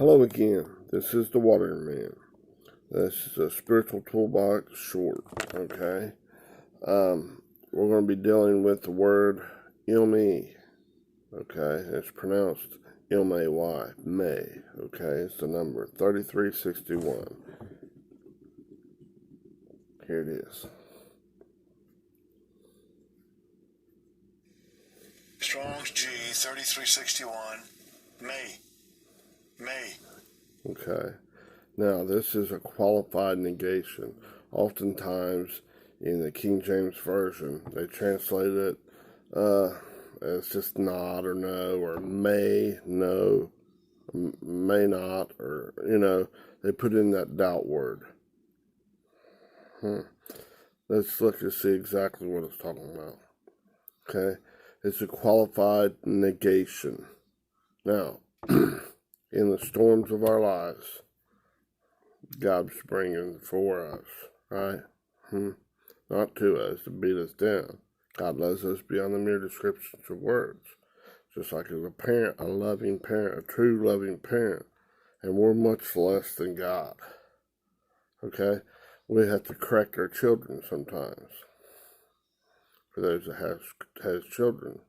Hello again. This is the Watering Man. This is a spiritual toolbox short. Okay. We're going to be dealing with the word M-E. Okay. It's pronounced M-A-Y. May. Okay. It's the number 3361. Here it is. Strong's G 3361. May. Okay. Now, this is a qualified negation. Oftentimes, in the King James Version, they translate it as just not or no, or may, no, may not, or, they put in that doubt word. Let's look and see exactly what it's talking about. Okay. It's a qualified negation. Now, in the storms of our lives, God's bringing for us, right? Not to us to beat us down. God loves us beyond the mere descriptions of words. Just like as a parent, a loving parent, a true loving parent. And we're much less than God. Okay? We have to correct our children sometimes. For those that has children,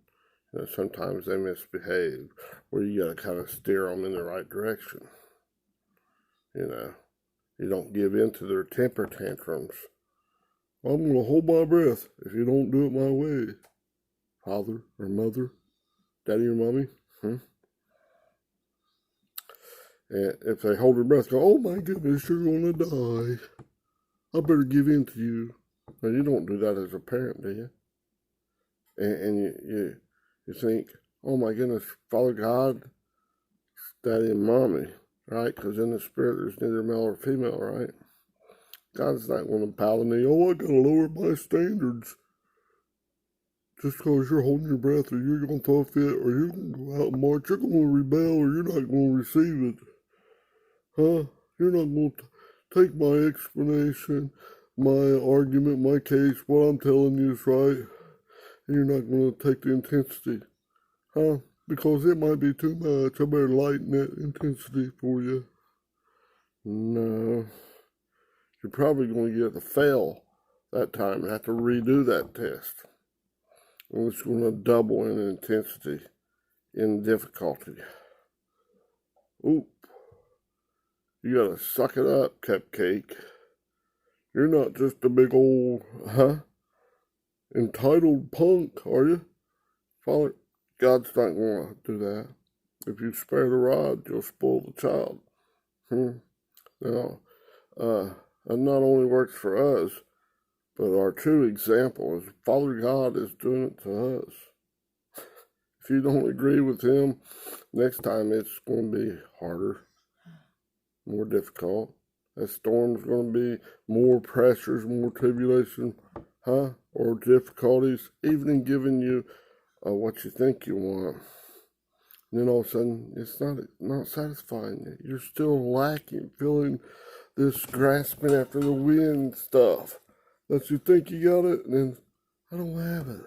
sometimes they misbehave, where you got to kind of steer them in the right direction. You don't give in to their temper tantrums. I'm going to hold my breath if you don't do it my way. Father or mother, daddy or mommy. And if they hold their breath, go, oh my goodness, you're going to die. I better give in to you. Now, you don't do that as a parent, do you? And you think, oh my goodness, Father God, daddy and mommy, right? Because in the spirit, there's neither male or female, right? God's not going to bow the knee, oh, I got to lower my standards. Just because you're holding your breath, or you're going to throw a fit, or you're going to go out and march, you're going to rebel, or you're not going to receive it. Huh? You're not going to take my explanation, my argument, my case, what I'm telling you is right. And you're not going to take the intensity. Huh? Because it might be too much. I better lighten that intensity for you. No. You're probably going to get to fail that time and have to redo that test. And it's going to double in intensity, in difficulty. Oop. You got to suck it up, cupcake. You're not just a big old, entitled punk, are you? Father, God's not going to do that. If you spare the rod, you'll spoil the child. Now, that not only works for us, but our true example is Father God is doing it to us. If you don't agree with Him, next time it's going to be harder, more difficult. That storm's going to be more pressures, more tribulation, or difficulties, even in giving you what you think you want. And then all of a sudden, it's not satisfying you. You're still lacking, feeling this grasping after the wind stuff. That you think you got it, and then, I don't have it.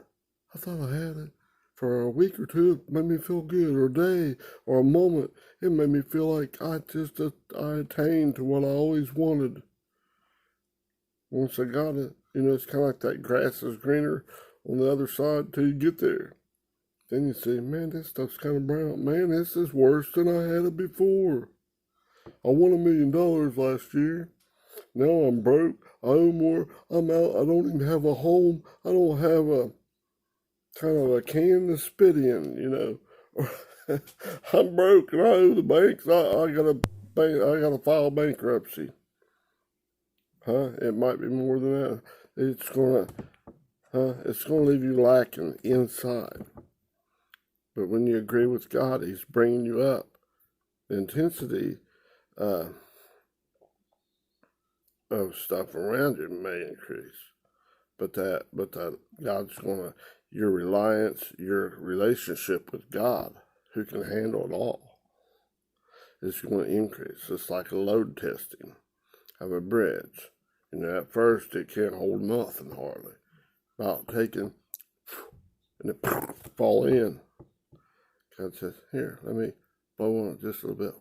I thought I had it. For a week or two, it made me feel good, or a day, or a moment. It made me feel like I attained to what I always wanted. Once I got it, it's kind of like that grass is greener on the other side till you get there. Then you say, man, this stuff's kind of brown. Man, this is worse than I had it before. I won $1 million last year. Now I'm broke. I owe more. I'm out. I don't even have a home. I don't have a kind of a can to spit in, I'm broke and I owe the banks. I gotta file bankruptcy. It might be more than that. It's gonna leave you lacking inside. But when you agree with God, He's bringing you up. The intensity of stuff around you may increase, but that God's your reliance, your relationship with God, who can handle it all, is going to increase. It's like a load testing of a bridge. At first it can't hold nothing hardly. About taking and it fall in. God says, here, let me blow on it just a little bit.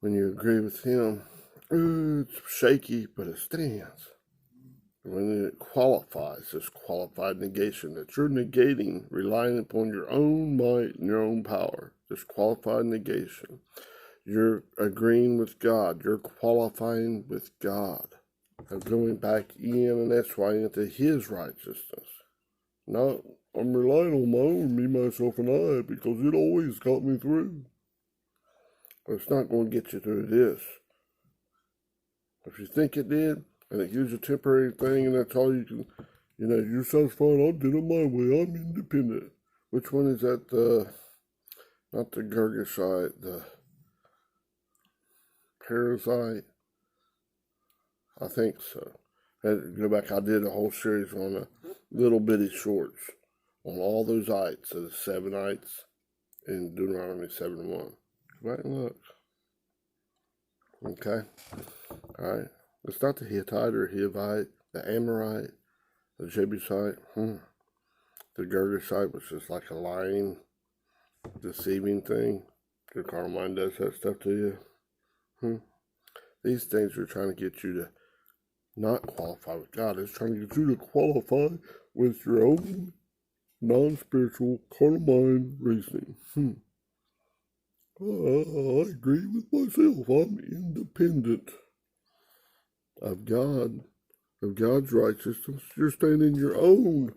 when you agree with him, it's shaky, but it stands. When it qualifies, it's qualified negation, that you're negating, relying upon your own might and your own power. It's qualified negation. You're agreeing with God. You're qualifying with God. I'm going back in, and that's why into his righteousness. Not, I'm relying on my own, me, myself, and I, because it always got me through. But it's not going to get you through this. If you think it did, and it gives you a temporary thing, and that's all you can, you're satisfied, I did it my way, I'm independent. Which one is that? Not the Gurgashite, the Parasite? I think so. I had to go back, I did a whole series on the little bitty shorts on all those ites, so the 7 ites in Deuteronomy 7:1. Go back and look. Okay? Alright. It's not the Hittite or Hivite, the Amorite, the Jebusite. The Girgashite was just like a lying, deceiving thing. Your carnal mind does that stuff to you. These things are trying to get you to not qualify with God. It's trying to get you to qualify with your own non-spiritual carnal mind reasoning. I agree with myself. I'm independent of God, of God's righteousness. You're staying in your own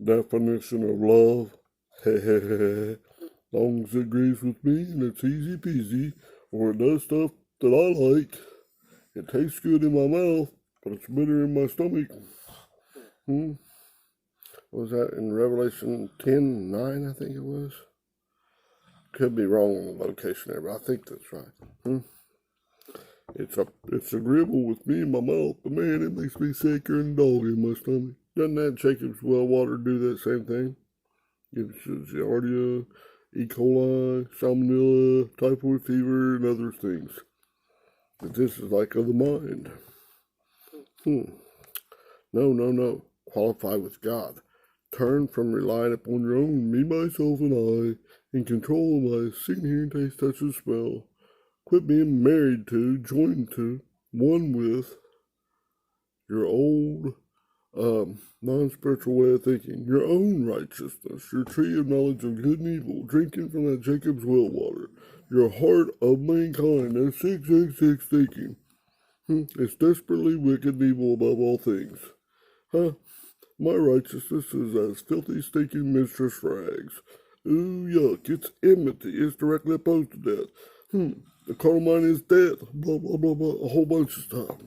definition of love. Long as it agrees with me and it's easy peasy, or it does stuff that I like. It tastes good in my mouth, but it's bitter in my stomach. What was that in Revelation 10:9? I think it was. Could be wrong on the location there, but I think that's right. It's agreeable with me in my mouth, but man, it makes me sicker than a dog in my stomach. Doesn't that Jacob's well water do that same thing? Gives you Giardia, E. coli, salmonella, typhoid fever, and other things. But this is like of the mind. No. Qualify with God. Turn from relying upon your own me, myself, and I, in control of my see, hear, and taste, touch, and smell. Quit being married to, joined to, one with your old non-spiritual way of thinking, your own righteousness, your tree of knowledge of good and evil, drinking from that Jacob's well water, your heart of mankind, that 666 thinking. It's desperately wicked and evil above all things. My righteousness is as filthy, stinking mistress rags. Ooh, yuck, it's enmity, it's directly opposed to death. The carnal mind is death, blah, blah, blah, blah, a whole bunch of stuff.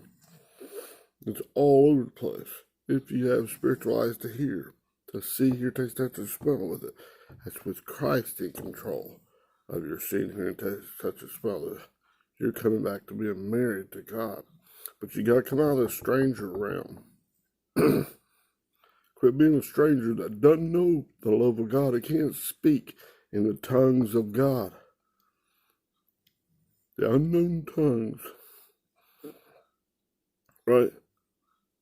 It's all over the place. If you have spiritual eyes to hear, to see, hear, taste, touch, and smell with it, that's with Christ in control of your seeing, hearing, taste, touch, and smell. You're coming back to being married to God. But you got to come out of the stranger realm. Quit being a stranger that doesn't know the love of God. It can't speak in the tongues of God. The unknown tongues. Right?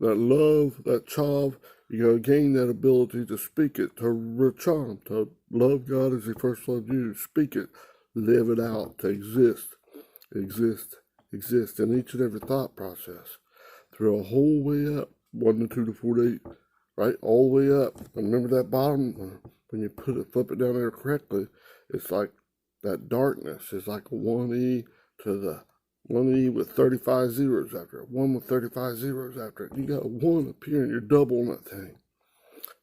That love, that chav, you gotta gain that ability to speak it, to racham, to love God as he first loved you, speak it, live it out, to exist in each and every thought process, through a whole way up, 1 to 2 to 4 to 8, right, all the way up. And remember that bottom, when you flip it down there correctly, it's like that darkness is like a 1E to the 1E with 35 zeros after it, 1 with 35 zeros after it. You got a 1 up here and you're doubling that thing.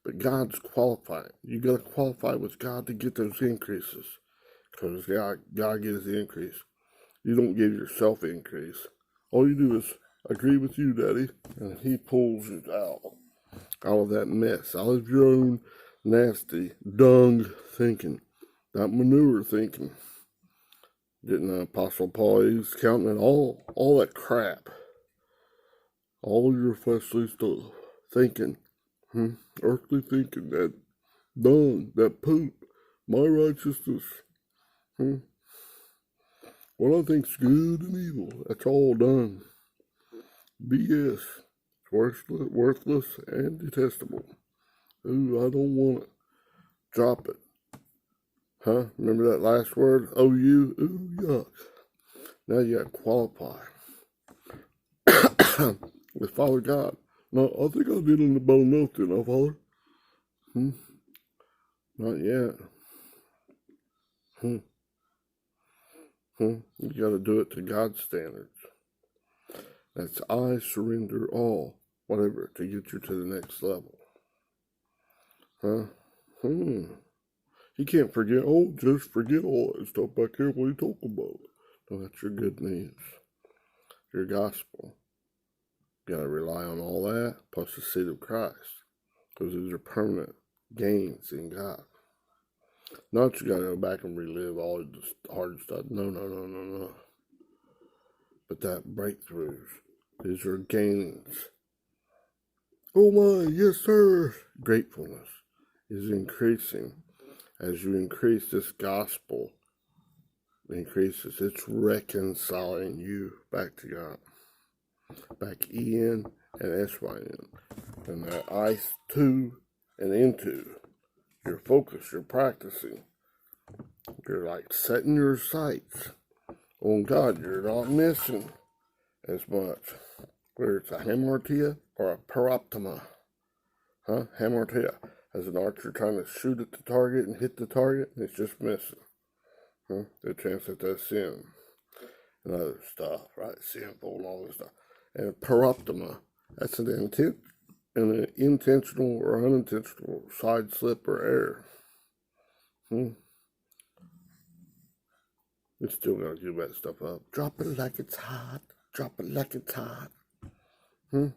But God's qualified. You got to qualify with God to get those increases. Because God gives the increase. You don't give yourself increase. All you do is agree with you, Daddy, and he pulls you out of that mess, out of your own nasty, dung thinking, that manure thinking. Didn't Apostle Paul, he was counting it all that crap, all your fleshly stuff, thinking, earthly thinking, that dung, that poop, my righteousness, what I think's good and evil, that's all done. BS, worthless and detestable. Ooh, I don't want it. Drop it. Huh? Remember that last word? OU? Ooh, yuck. Now you got to qualify with Father God. No, I think I did in the bone milk, didn't I, Father? Not yet. You got to do it to God's standards. That's I surrender all, whatever, to get you to the next level. You can't forget, just forget all that stuff back here. What are you talking about? No, that's your good news. Your gospel. You got to rely on all that, plus the seed of Christ. Because these are permanent gains in God. Not you got to go back and relive all the hard stuff. No. But that breakthroughs. These are gains. Oh my, yes sir. Gratefulness is increasing. As you increase this gospel, increases. It's reconciling you back to God. Back in and SYN. And that I to and into. Your focus, you're practicing. You're like setting your sights on God. You're not missing as much. Whether it's a hamartia or a paroptoma. Hamartia. As an archer trying to shoot at the target and hit the target, it's just missing. The chance that that's sin and other stuff, right? Sinful and all this stuff. And a paroptoma, that's an intentional or unintentional side slip or error. You still gotta give that stuff up. Drop it like it's hot. Drop it like it's hot. Ooh,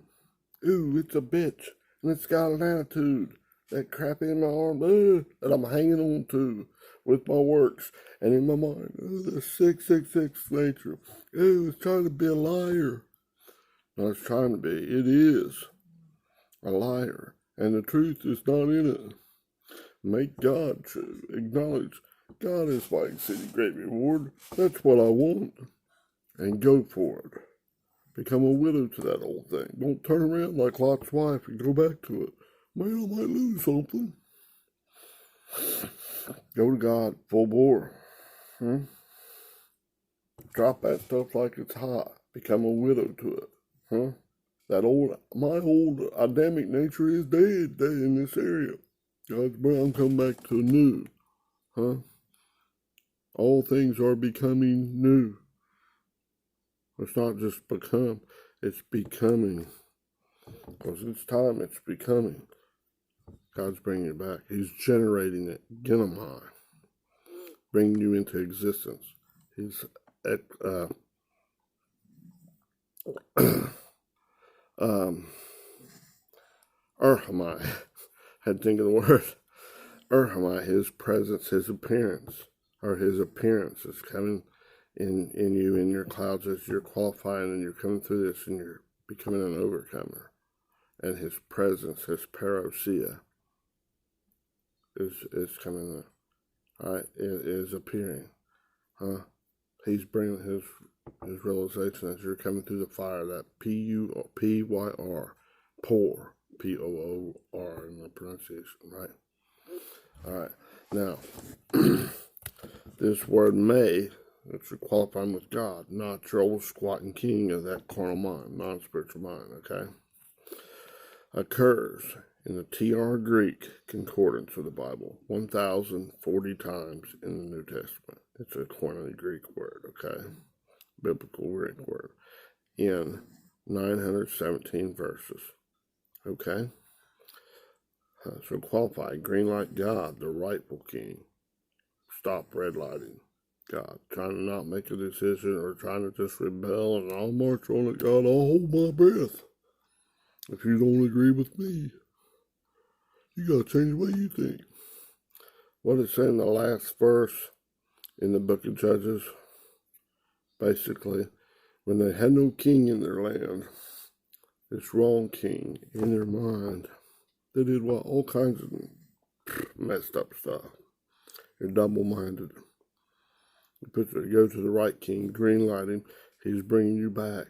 it's a bitch. And it's got an attitude. That crap in my arm that I'm hanging on to with my works. And in my mind, the 666 nature. It's trying to be a liar. No, it's trying to be. It is a liar. And the truth is not in it. Make God true. Acknowledge God is my exceeding great reward. That's what I want. And go for it. Become a widow to that old thing. Don't turn around like Lot's wife and go back to it. Man, I might lose something. Go to God full bore. Drop that stuff like it's hot. Become a widow to it. My old Adamic nature is dead in this area. God's brown come back to new. All things are becoming new. It's not just become, it's becoming. Because it's time, it's becoming. God's bringing it back. He's generating it. Genomai. Bringing you into existence. He's Urhamai. Had to think of the word. Urhamai, his presence, his appearance, or his appearance is coming in you, in your clouds as you're qualifying and you're coming through this and you're becoming an overcomer. And his presence, his parousia, is coming there. All right, it is appearing. He's bringing his realization as you're coming through the fire, that P-U-P-Y-R, pour, P-O-O-R in the pronunciation, right? All right, now, this word may, it's qualifying with God, not your old squatting king of that carnal mind, non-spiritual mind, okay? Occurs in the TR Greek concordance of the Bible 1,040 times in the New Testament. It's a Koine Greek word, okay? Biblical Greek word. In 917 verses, okay? So qualify, green light God, the rightful king. Stop red lighting God. Trying to not make a decision or trying to just rebel and I'll march on it, God, I'll hold my breath. If you don't agree with me, you gotta change the way you think. What it said in the last verse in the book of Judges, basically, when they had no king in their land, this wrong king in their mind, they did what? All kinds of messed up stuff. They're double-minded. You go to the right king, green light him, he's bringing you back.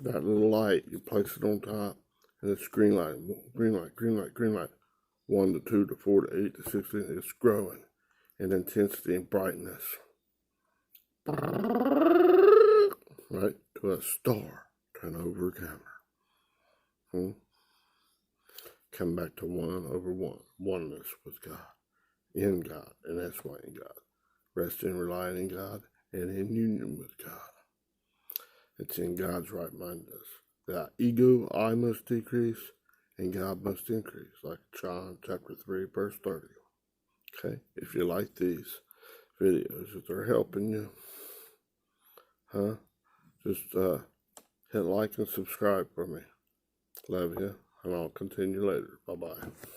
That little light, you place it on top, and it's green light, green light, green light, green light. 1 to 2 to 4 to 8 to 16, it's growing. and intensity and brightness. Right? To a star turn over camera. Come back to one over one. Oneness with God. In God. And that's why in God. Resting and relying in God and in union with God. It's in God's right mindedness. That ego, I must decrease, and God must increase. Like John chapter 3, verse 30. Okay? If you like these videos, if they're helping you, just hit like and subscribe for me. Love you, and I'll continue later. Bye-bye.